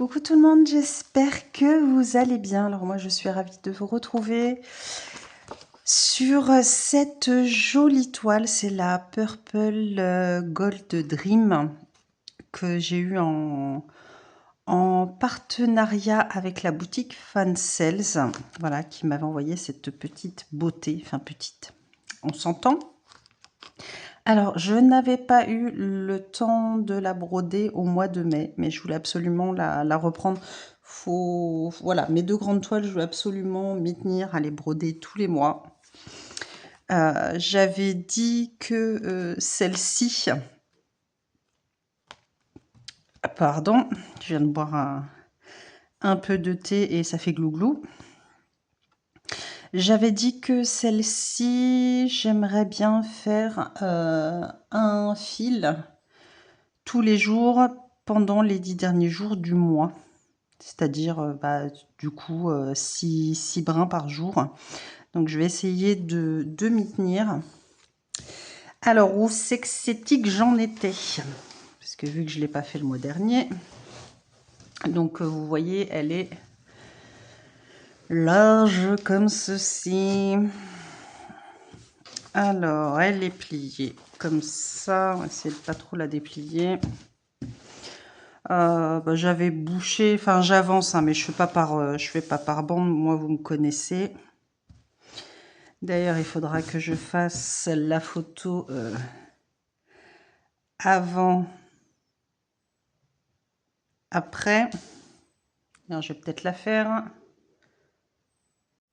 Coucou tout le monde, j'espère que vous allez bien. Alors moi je suis ravie de vous retrouver sur cette jolie toile. C'est la Purple Gold Dream que j'ai eue en partenariat avec la boutique Fan Sales. Voilà, qui m'avait envoyé cette petite beauté, enfin petite, on s'entend. Alors, je n'avais pas eu le temps de la broder au mois de mai, mais je voulais absolument la reprendre. Voilà, mes deux grandes toiles, je voulais absolument m'y tenir, à les broder tous les mois. J'avais dit que celle-ci... Pardon, je viens de boire un peu de thé et ça fait glouglou. J'avais dit que celle-ci, j'aimerais bien faire un fil tous les jours pendant les 10 derniers jours du mois. C'est-à-dire, du coup, 6 brins par jour. Donc, je vais essayer de m'y tenir. Alors, où c'est que j'en étais? Parce que vu que je ne l'ai pas fait le mois dernier. Donc, vous voyez, elle est large comme ceci. Alors, elle est pliée comme ça. On va essayer de pas trop la déplier. J'avais bouché, enfin j'avance, hein, mais je fais pas par bande. Moi, vous me connaissez. D'ailleurs, il faudra que je fasse la photo avant, après. Alors, je vais peut-être la faire.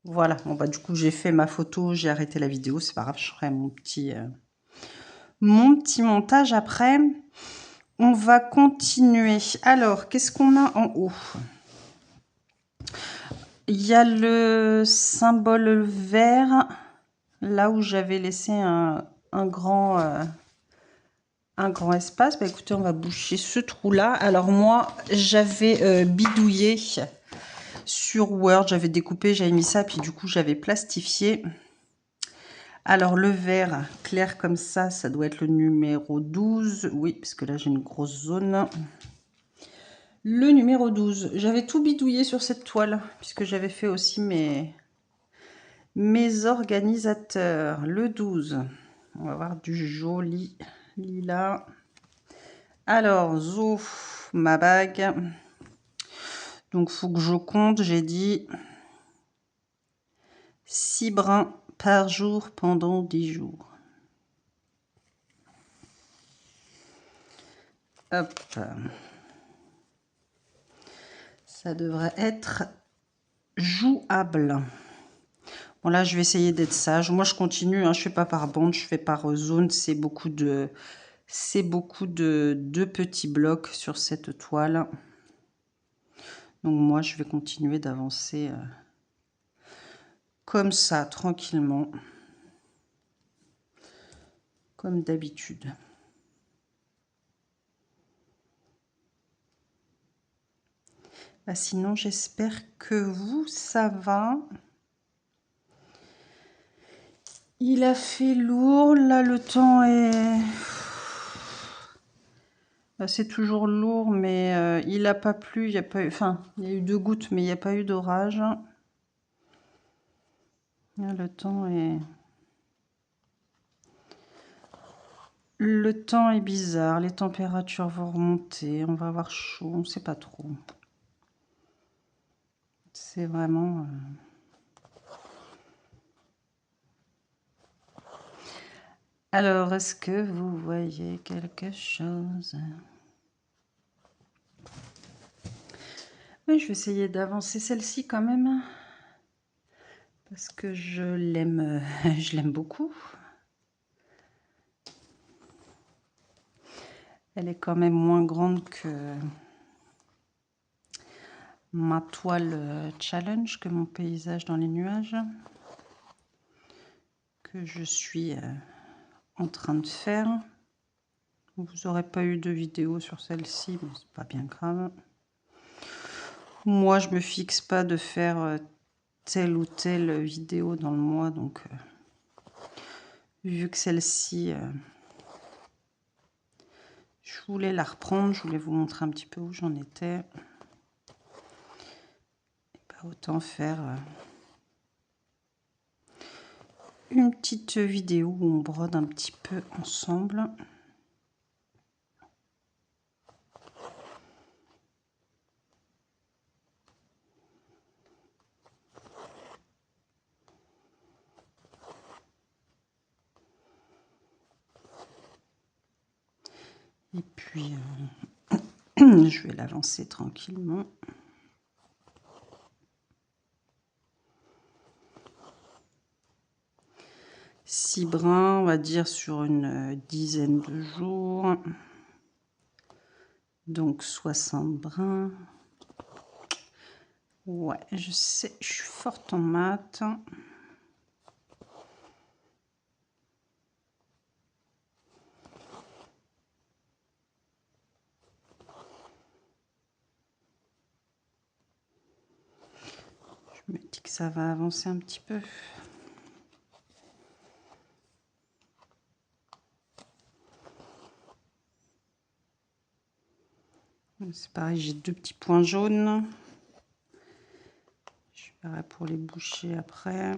Voilà. Bon du coup, j'ai fait ma photo, j'ai arrêté la vidéo. C'est pas grave, je ferai mon petit montage après. On va continuer. Alors, qu'est-ce qu'on a en haut? Il y a le symbole vert, là où j'avais laissé un grand espace. Écoutez, on va boucher ce trou-là. Alors moi, j'avais bidouillé sur Word, j'avais découpé, j'avais mis ça, puis du coup, j'avais plastifié. Alors, le vert clair comme ça doit être le numéro 12. Oui, parce que là, j'ai une grosse zone. Le numéro 12. J'avais tout bidouillé sur cette toile, puisque j'avais fait aussi mes organisateurs. Le 12. On va avoir du joli lilas. Alors, zo, ma bague. Donc, faut que je compte. J'ai dit 6 brins par jour pendant 10 jours. Hop. Ça devrait être jouable. Bon, là, je vais essayer d'être sage. Moi, je continue. Hein, je fais pas par bande, je fais par zone. C'est beaucoup de petits blocs sur cette toile. Donc, moi, je vais continuer d'avancer comme ça, tranquillement. Comme d'habitude. Sinon, j'espère que vous, ça va. Il a fait lourd. Là, le temps est... C'est toujours lourd, mais il n'a pas plu. Il y a pas eu... Enfin, il y a eu 2 gouttes, mais il n'y a pas eu d'orage. Le temps est... Le temps est bizarre. Les températures vont remonter. On va avoir chaud. On ne sait pas trop. C'est vraiment... Alors, est-ce que vous voyez quelque chose? Oui, je vais essayer d'avancer celle-ci quand même. Parce que je l'aime beaucoup. Elle est quand même moins grande que ma toile challenge, que mon paysage dans les nuages. Que je suis en train de faire. Vous n'aurez pas eu de vidéo sur celle-ci, mais c'est pas bien grave. Moi, je me fixe pas de faire telle ou telle vidéo dans le mois, donc vu que celle-ci, je voulais la reprendre, je voulais vous montrer un petit peu où j'en étais. autant faire une petite vidéo où on brode un petit peu ensemble. Et puis, je vais l'avancer tranquillement. Six brins, on va dire, sur une dizaine de jours. Donc 60 brins. Ouais, je sais, je suis forte en maths. Je me dis que ça va avancer un petit peu. C'est pareil, j'ai deux petits points jaunes. Je verrai pour les boucher après.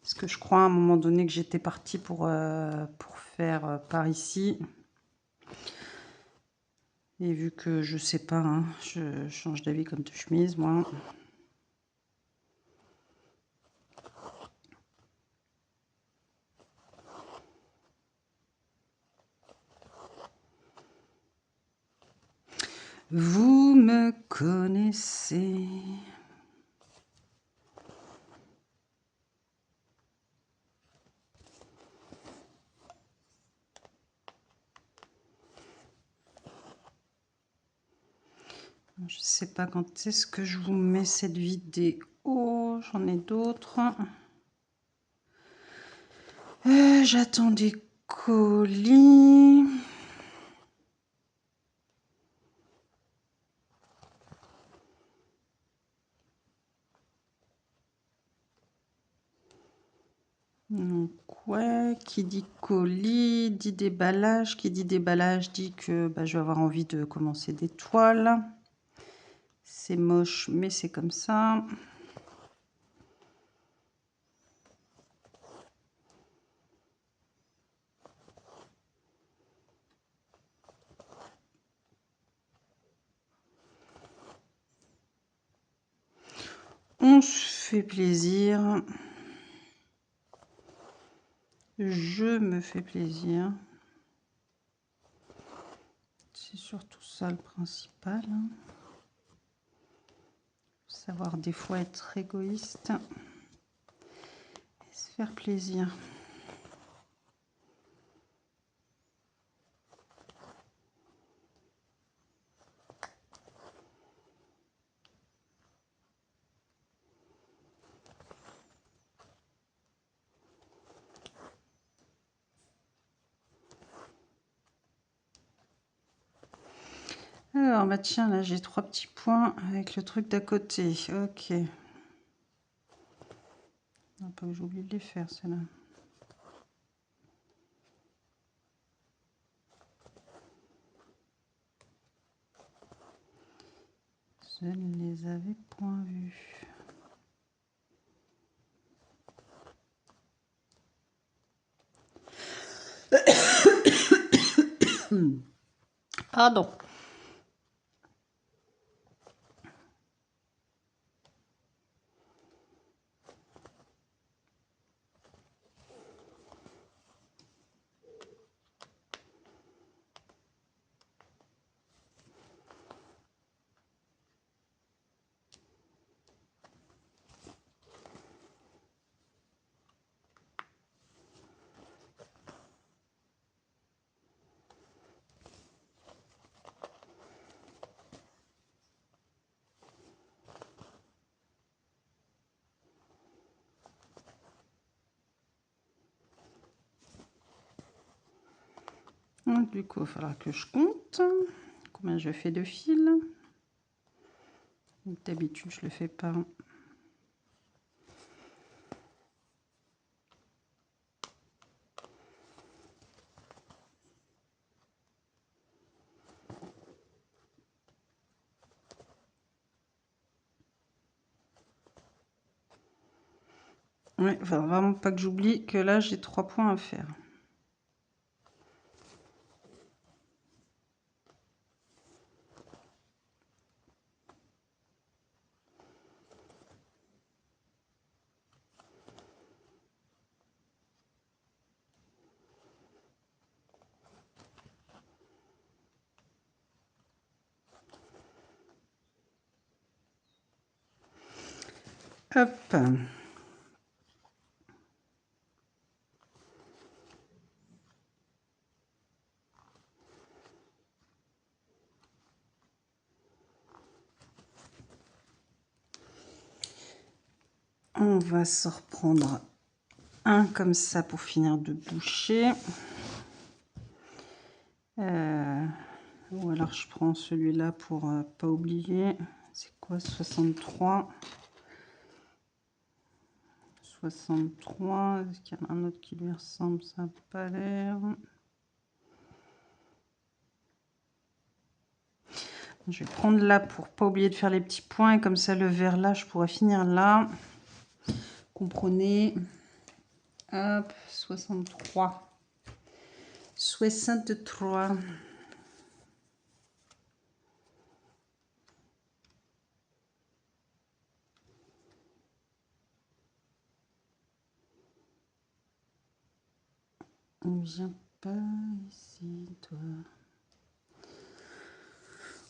Parce que je crois à un moment donné que j'étais partie pour faire par ici. Et vu que je sais pas, hein, je change d'avis comme de chemise, moi. Vous me connaissez. Je sais pas quand est-ce que je vous mets cette vidéo. J'en ai d'autres. J'attends des colis. Donc, ouais, qui dit colis, dit déballage. Qui dit déballage dit que bah, je vais avoir envie de commencer des toiles. C'est moche, mais c'est comme ça. On se fait plaisir. Je me fais plaisir. C'est surtout ça le principal. Hein. Savoir des fois être égoïste et se faire plaisir. Alors, bah tiens, là j'ai trois petits points avec le truc d'à côté. Ok. Non, pas que j'oublie de les faire, ceux-là. Je ne les avais point vus. Pardon. Donc, du coup, il faudra que je compte combien je fais de fils. D'habitude, je le fais pas. Ouais, enfin, vraiment pas que j'oublie que là, j'ai 3 points à faire. Hop. On va se reprendre un comme ça pour finir de boucher. Ou alors je prends celui-là pour pas oublier. C'est quoi 63? 63. Est-ce qu'il y en a un autre qui lui ressemble? Ça n'a pas l'air. Je vais prendre là pour pas oublier de faire les petits points. Et comme ça, le vert là, je pourrais finir là. Comprenez. Hop, 63. 63. On vient pas ici, toi.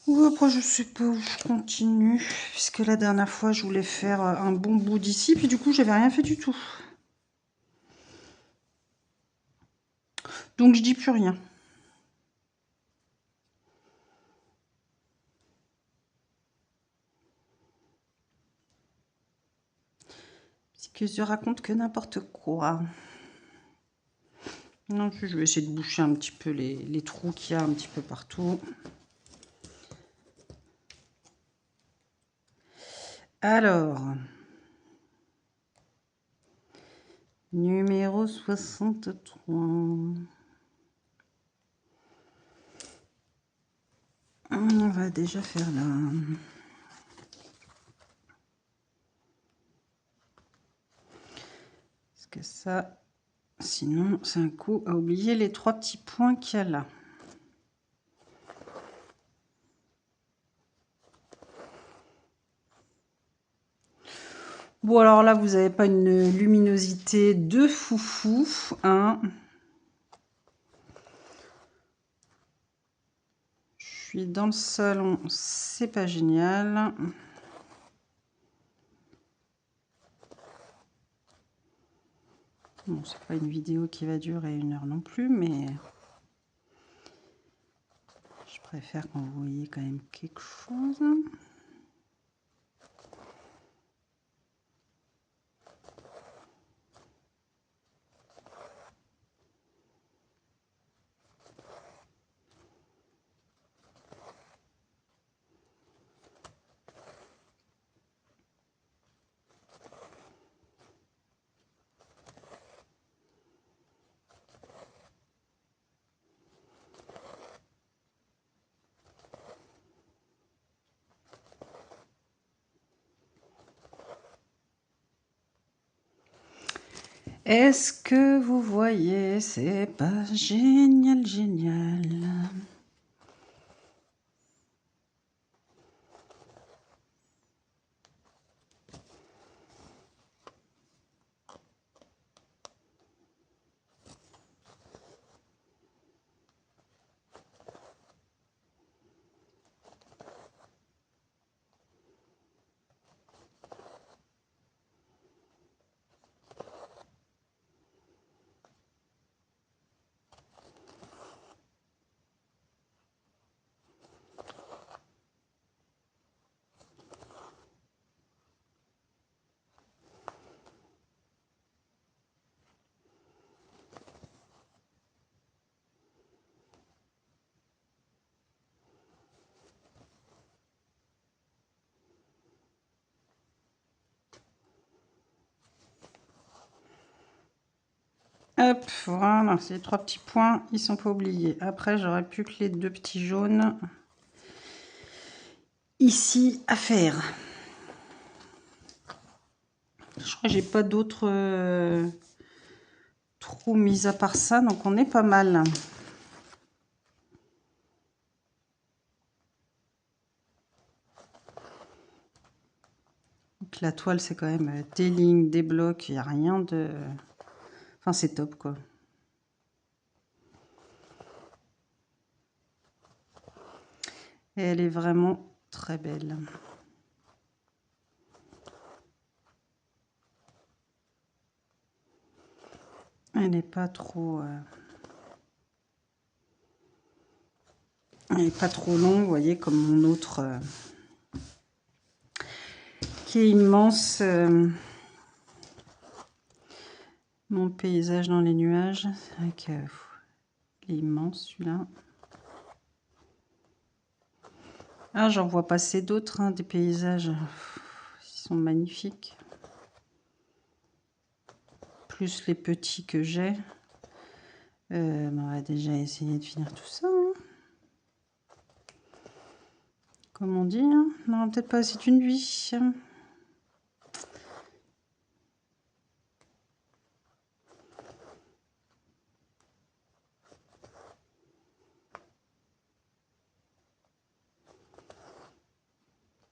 Ou après, je sais pas où je continue. Puisque la dernière fois, je voulais faire un bon bout d'ici. Puis du coup, j'avais rien fait du tout. Donc, je dis plus rien. Parce que je raconte que n'importe quoi. Non, je vais essayer de boucher un petit peu les trous qu'il y a un petit peu partout. Alors, numéro 63. On va déjà faire là. Parce que ça, sinon, c'est un coup à oublier les 3 petits points qu'il y a là. Bon, alors là, vous n'avez pas une luminosité de foufou, hein. Je suis dans le salon, c'est pas génial. Bon, c'est pas une vidéo qui va durer 1 heure non plus, mais je préfère quand vous voyez quand même quelque chose. Est-ce que vous voyez? C'est pas génial, génial. Hop, voilà, ces 3 petits points, ils sont pas oubliés. Après, j'aurais plus que les 2 petits jaunes ici à faire. Je J'ai pas d'autres trous mis à part ça, donc on est pas mal. Donc la toile, c'est quand même des lignes, des blocs, il n'y a rien de... Enfin, c'est top, quoi. Et elle est vraiment très belle. Elle n'est pas trop... Elle n'est pas trop longue, vous voyez, comme mon autre... qui est immense. Mon paysage dans les nuages. C'est vrai qu'il est immense, celui-là. Ah, j'en vois passer d'autres, hein, des paysages. Ils sont magnifiques. Plus les petits que j'ai. On va déjà essayer de finir tout ça. Hein. Comme on dit, hein. Non, peut-être pas assez d'une vie.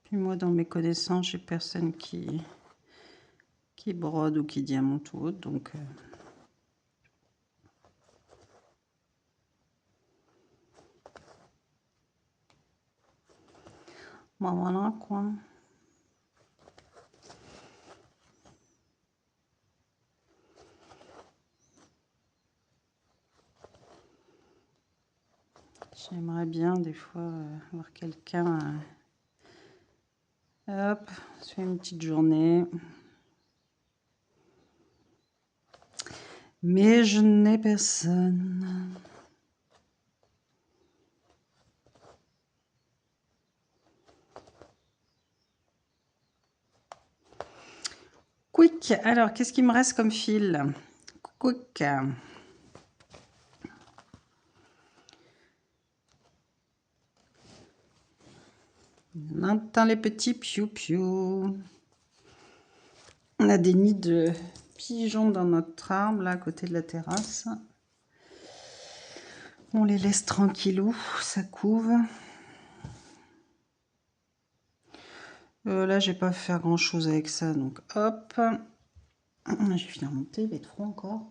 Puis moi, dans mes connaissances, j'ai personne qui brode ou qui diamante ou autre, donc... Bon, voilà, quoi. J'aimerais bien, des fois, avoir quelqu'un... hop, on se fait une petite journée. Mais je n'ai personne. Quick, alors qu'est-ce qu'il me reste comme fil? Quick. On entend les petits piou-piou. On a des nids de pigeons dans notre arbre, là, à côté de la terrasse. On les laisse tranquillou, ça couve. Là, je vais pas faire grand-chose avec ça, donc hop. Je vais finir mon thé, il va être froid encore.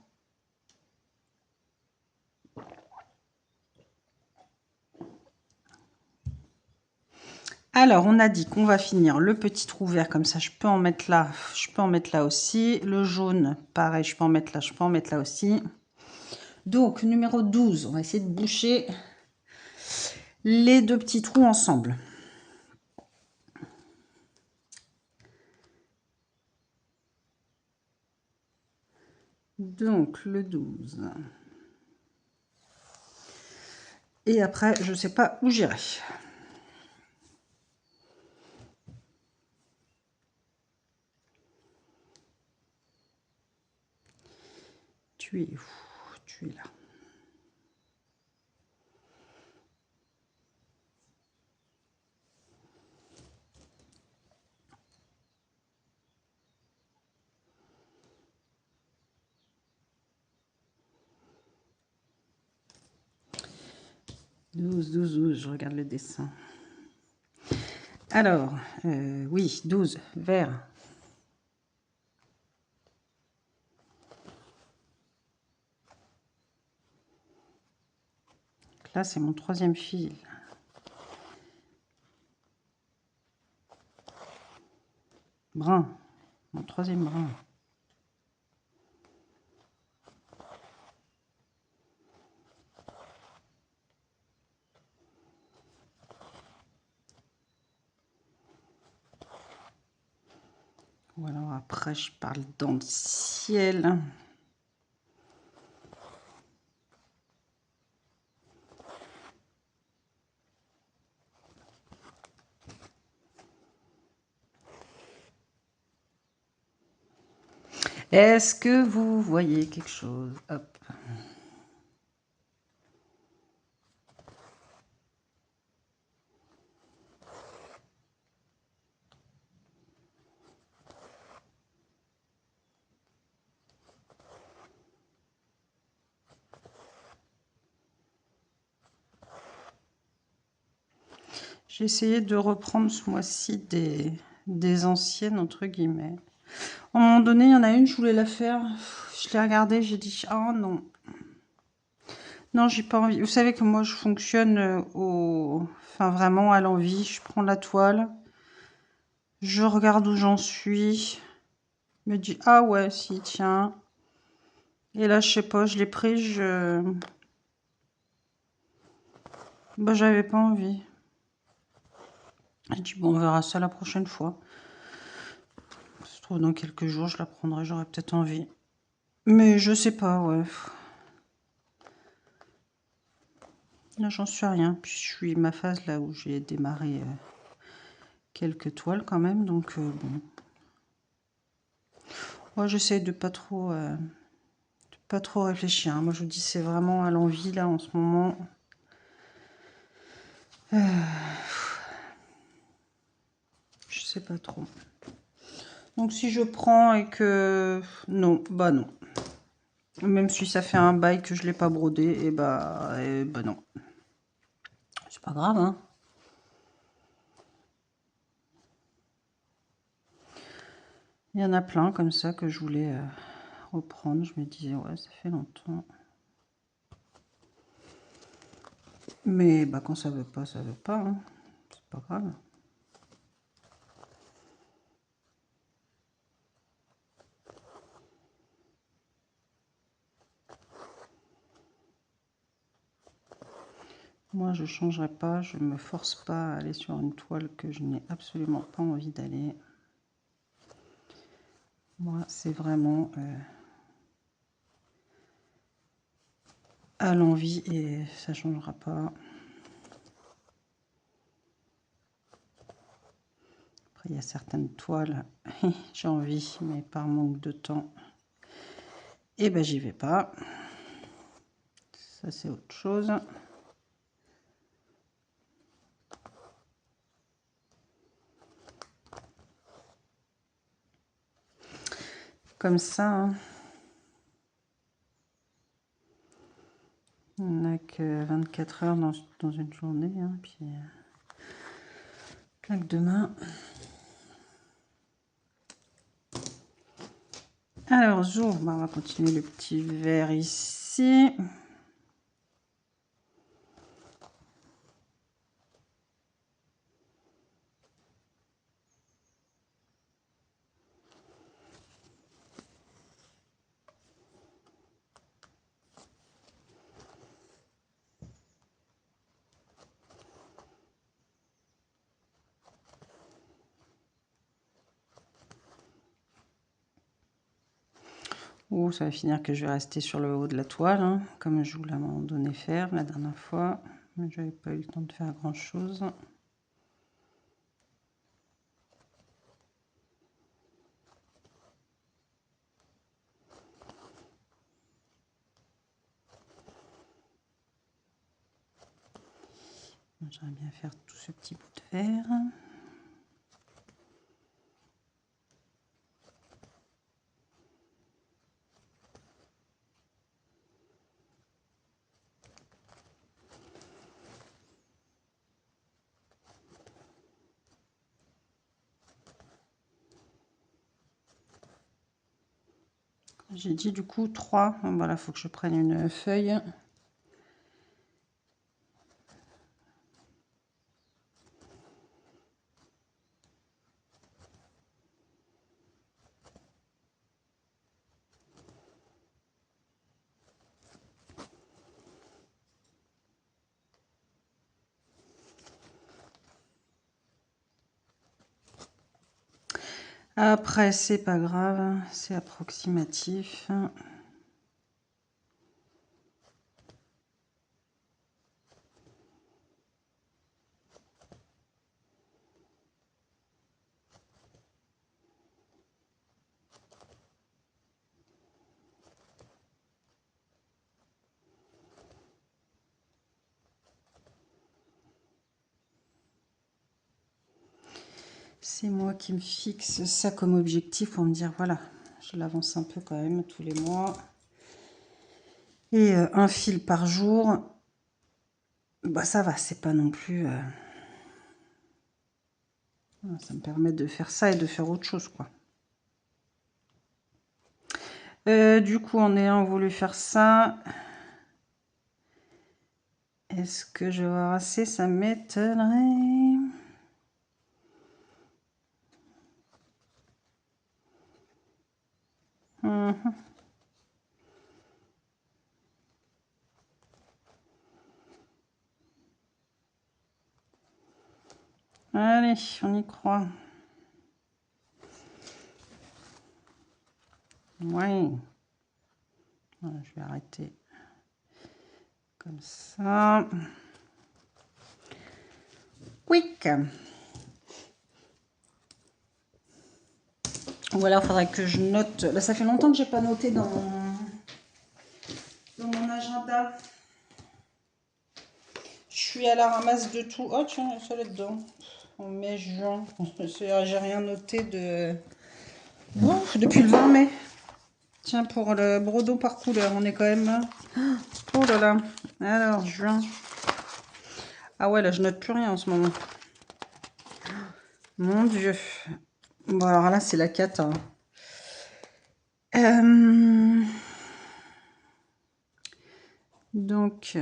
Alors, on a dit qu'on va finir le petit trou vert, comme ça, je peux en mettre là, je peux en mettre là aussi. Le jaune, pareil, je peux en mettre là, je peux en mettre là aussi. Donc, numéro 12, on va essayer de boucher les deux petits trous ensemble. Donc, le 12. Et après, je ne sais pas où j'irai. Tu es où? Tu es là. « 12, 12, 12, je regarde le dessin. Alors, oui, 12, vert. Là, c'est mon troisième fil. Brun, mon troisième brun. Ou alors après, je parle dans le ciel. Est-ce que vous voyez quelque chose? Hop. J'ai essayé de reprendre ce mois-ci des anciennes, entre guillemets. À un moment donné, il y en a une, je voulais la faire. Je l'ai regardée, j'ai dit, oh non. Non, j'ai pas envie. Vous savez que moi, je fonctionne enfin, vraiment à l'envie. Je prends la toile, je regarde où j'en suis, je me dis, ah ouais, si, tiens. Et là, je sais pas, je l'ai pris, bah, j'avais pas envie. J'ai dit, bon, on verra ça la prochaine fois. Ça se trouve, dans quelques jours, je la prendrai, j'aurai peut-être envie. Mais je sais pas, ouais. Là, j'en suis à rien. Puis, je suis ma phase là où j'ai démarré quelques toiles quand même, donc bon. Moi, j'essaie de pas trop réfléchir. Hein. Moi, je vous dis, c'est vraiment à l'envie là en ce moment. Je sais pas trop. Donc, si je prends et que non, bah non. Même si ça fait un bail que je l'ai pas brodé, et bah non. C'est pas grave, hein. Il y en a plein comme ça que je voulais reprendre. Je me disais, ouais, ça fait longtemps. Mais bah, quand ça veut pas, ça veut pas. Hein. C'est pas grave. Moi, je changerai pas. Je me force pas à aller sur une toile que je n'ai absolument pas envie d'aller. Moi, c'est vraiment à l'envie et ça changera pas. Après, il y a certaines toiles, j'ai envie, mais par manque de temps, et ben j'y vais pas. Ça, c'est autre chose. Comme ça, hein. On n'a que 24 heures dans une journée, hein, puis claque demain. Alors, j'ouvre, bah, on va continuer le petit verre ici. Oh, ça va finir que je vais rester sur le haut de la toile, hein, comme je vous l'ai donné faire la dernière fois. Mais je n'avais pas eu le temps de faire grand chose. J'aimerais bien faire tout ce petit bout de verre. J'ai dit du coup 3. Voilà, il faut que je prenne une feuille. Après, c'est pas grave, c'est approximatif. C'est moi qui me fixe ça comme objectif pour me dire, voilà, je l'avance un peu quand même tous les mois. Et un fil par jour, bah ça va, c'est pas non plus... Ça me permet de faire ça et de faire autre chose, quoi. Du coup, en ayant voulu faire ça, est-ce que je vais avoir assez? Ça m'étonnerait. Allez, on y croit. Ouais. Voilà, je vais arrêter comme ça. Quick. Voilà, il faudrait que je note. Là, ça fait longtemps que j'ai pas noté dans mon agenda. Je suis à la ramasse de tout. Oh tiens, il y a ça là-dedans. En mai, juin. J'ai rien noté de... Ouf, depuis le 20 mai. Tiens, pour le brodo par couleur, on est quand même... Oh là là. Alors, juin. Ah ouais, là, je note plus rien en ce moment. Mon Dieu. Bon, alors là, c'est la cata. Donc,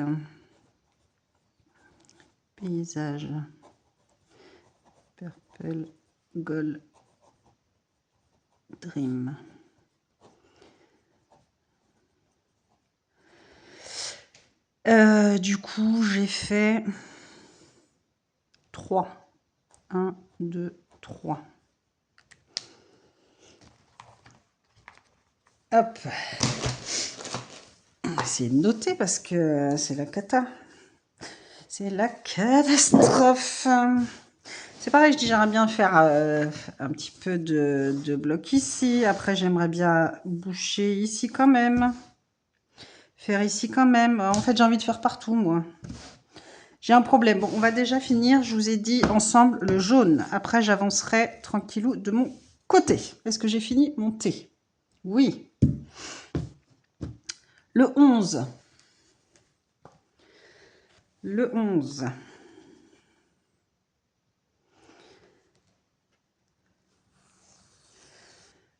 paysage. Purple Gold Dream. Du coup, j'ai fait 3. 1, 2, 3. Hop. On va essayer de noter parce que c'est la cata. C'est la catastrophe. C'est pareil, je dis j'aimerais bien faire un petit peu de bloc ici. Après, j'aimerais bien boucher ici quand même. Faire ici quand même. En fait, j'ai envie de faire partout, moi. J'ai un problème. Bon, on va déjà finir. Je vous ai dit ensemble le jaune. Après, j'avancerai tranquillou de mon côté. Est-ce que j'ai fini mon thé? Oui. Le 11. Le 11.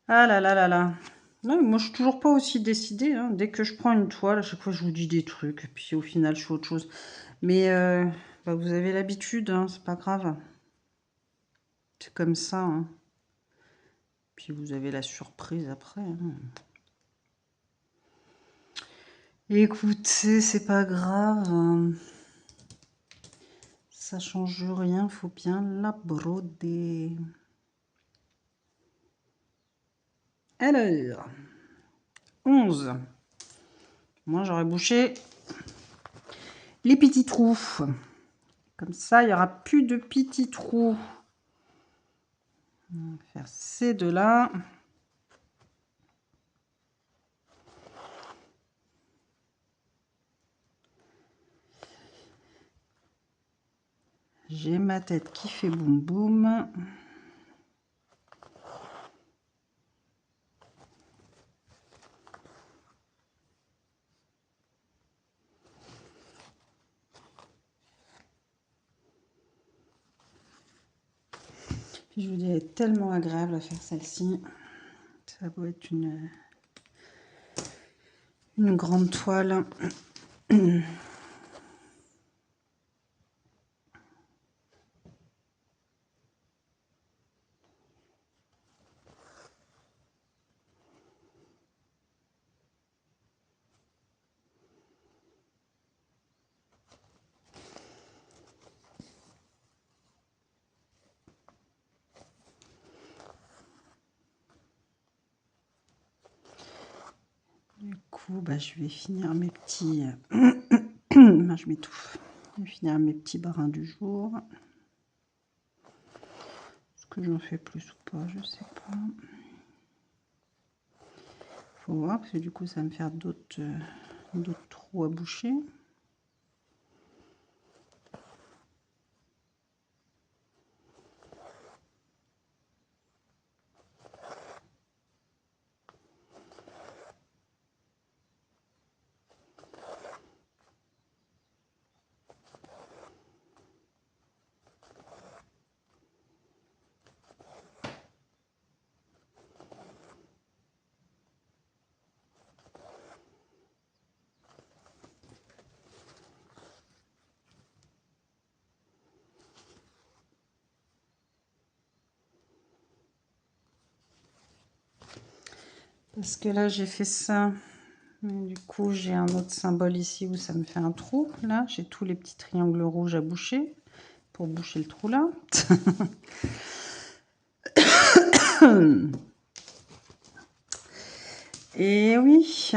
Ah là là là là. Non, moi, je suis toujours pas aussi décidée. Hein. Dès que je prends une toile, à chaque fois, je vous dis des trucs. Et puis, au final, je fais autre chose. Mais bah, vous avez l'habitude, hein, c'est pas grave. C'est comme ça. Hein. Puis, vous avez la surprise après. Hein. Écoutez, c'est pas grave. Hein. Ça change rien, faut bien la broder. Alors, 11. Moi, j'aurais bouché les petits trous. Comme ça, il n'y aura plus de petits trous. On va faire ces deux-là. J'ai ma tête qui fait boum boum. Puis je vous dis, elle est tellement agréable à faire celle-ci. Ça doit être une grande toile. Du coup, bah, je vais finir mes petits... je m'étouffe. Je vais finir mes petits barins du jour. Est-ce que j'en fais plus ou pas? Je sais pas. Faut voir, parce que du coup, ça va me faire d'autres trous à boucher. Parce que là, j'ai fait ça. Mais du coup, j'ai un autre symbole ici où ça me fait un trou. Là, j'ai tous les petits triangles rouges à boucher pour boucher le trou là. Et oui.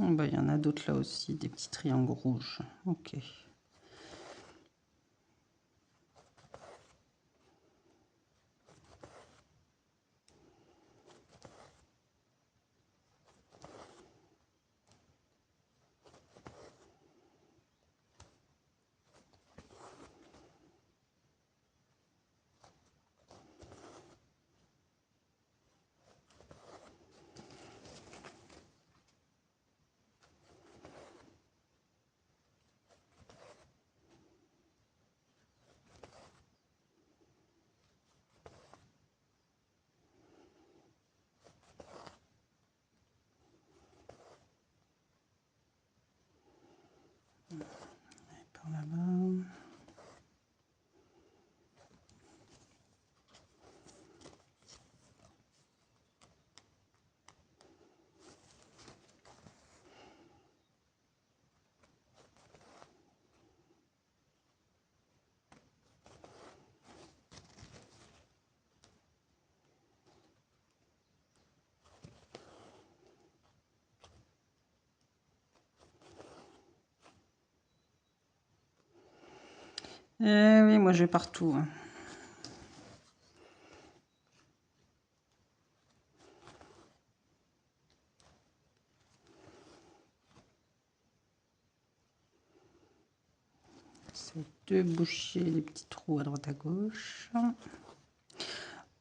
Oh bah, il y en a d'autres là aussi, des petits triangles rouges. Ok. Par là-bas. Eh oui, moi je vais partout. C'est de boucher les petits trous à droite à gauche.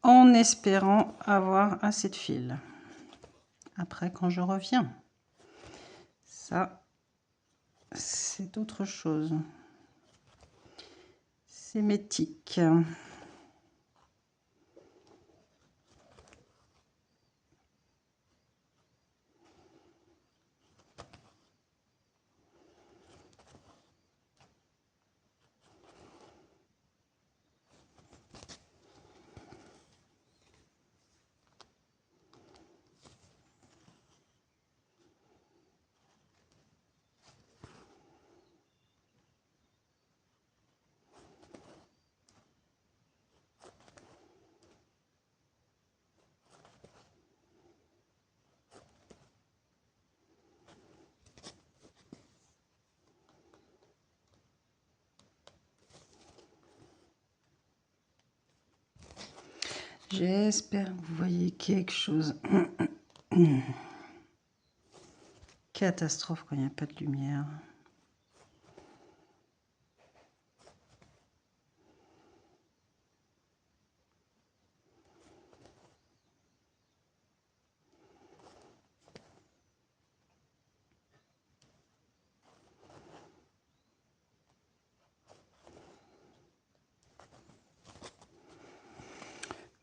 En espérant avoir assez de fil. Après, quand je reviens. Ça, c'est autre chose. C'est mes tics. J'espère que vous voyez quelque chose. Catastrophe quand il n'y a pas de lumière.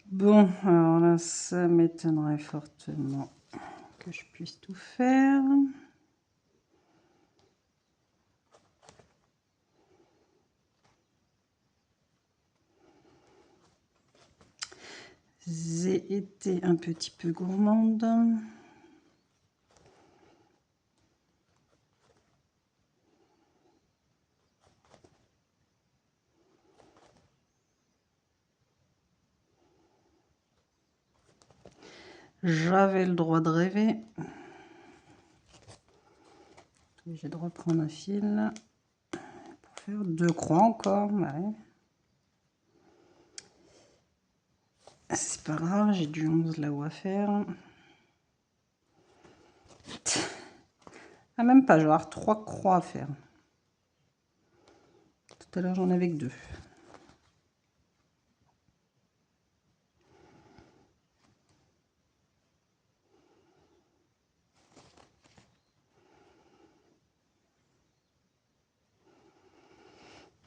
Bon, alors là, ça m'étonnerait fortement que je puisse tout faire. J'ai été un petit peu gourmande. J'avais le droit de rêver. J'ai de reprendre un fil pour faire 2 croix encore. Ouais. C'est pas grave, j'ai du 11 là-haut à faire. Ah, même pas, je vais avoir 3 croix à faire. Tout à l'heure, j'en avais que 2.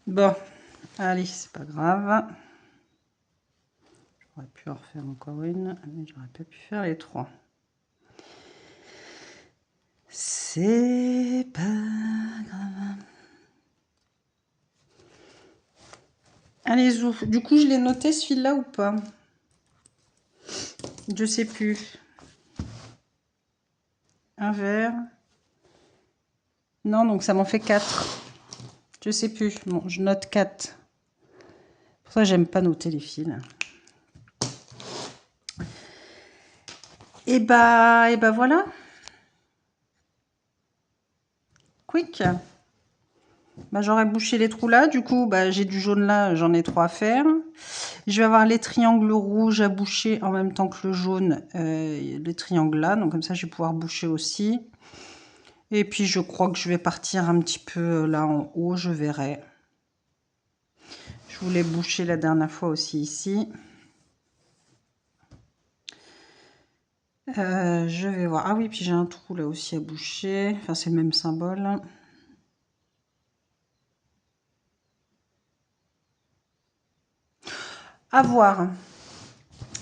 Bon, allez, c'est pas grave. J'aurais pu en refaire encore une, mais j'aurais pas pu faire les 3. C'est pas grave. Allez, zou. Du coup, je l'ai noté celui-là ou pas? Je sais plus. Un vert. Non, donc ça m'en fait 4. Je sais plus. Bon, je note 4. Pour ça, j'aime pas noter les fils. Et bah voilà. Quick. Bah, j'aurais bouché les trous là. Du coup, bah, j'ai du jaune là. J'en ai 3 à faire. Je vais avoir les triangles rouges à boucher en même temps que le jaune. Les triangles là. Donc comme ça, je vais pouvoir boucher aussi. Et puis, je crois que je vais partir un petit peu là en haut. Je verrai. Je voulais boucher la dernière fois aussi ici. Je vais voir. Ah oui, puis j'ai un trou là aussi à boucher. Enfin, c'est le même symbole. À voir.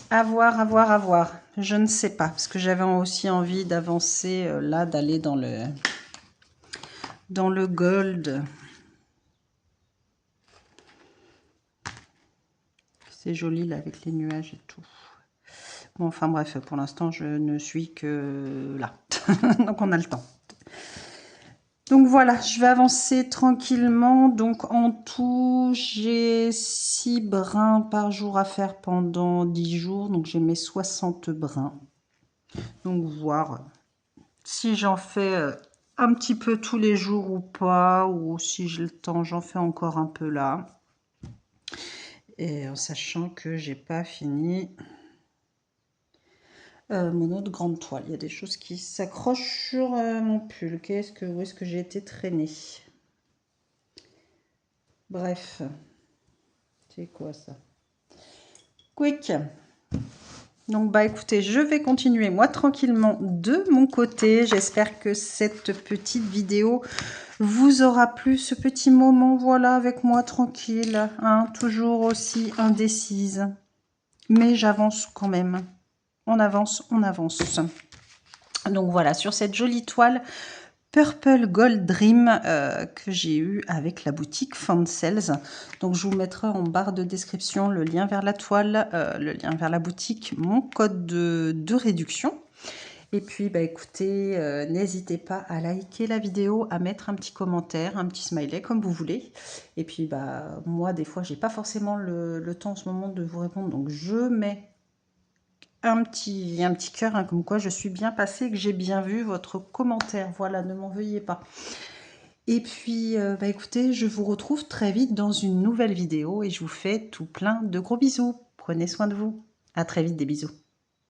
À voir, à voir, à voir. Je ne sais pas. Parce que j'avais aussi envie d'avancer là, d'aller dans le gold. C'est joli là avec les nuages et tout. Bon, enfin bref, pour l'instant, je ne suis que là. Donc, on a le temps. Donc voilà, je vais avancer tranquillement. Donc en tout, j'ai 6 brins par jour à faire pendant 10 jours. Donc j'ai mes 60 brins. Donc voir si j'en fais un petit peu tous les jours ou pas. Ou si j'ai le temps, j'en fais encore un peu là. Et en sachant que j'ai pas fini mon autre grande toile. Il y a des choses qui s'accrochent sur mon pull. Où est-ce que j'ai été traînée? Bref. C'est quoi ça? Quick. Donc bah écoutez, je vais continuer moi tranquillement de mon côté. J'espère que cette petite vidéo vous aura plu, ce petit moment voilà avec moi tranquille, hein, toujours aussi indécise. Mais j'avance quand même. On avance, on avance. Donc voilà, sur cette jolie toile Purple Gold Dream que j'ai eu avec la boutique Fansels. Donc je vous mettrai en barre de description le lien vers la toile, le lien vers la boutique, mon code de réduction. Et puis bah écoutez, n'hésitez pas à liker la vidéo, à mettre un petit commentaire, un petit smiley comme vous voulez. Et puis bah moi des fois j'ai pas forcément le temps en ce moment de vous répondre, donc je mets un petit cœur, hein, comme quoi je suis bien passée, que j'ai bien vu votre commentaire. Voilà, ne m'en veuillez pas. Et puis, bah écoutez, je vous retrouve très vite dans une nouvelle vidéo et je vous fais tout plein de gros bisous. Prenez soin de vous. À très vite, des bisous.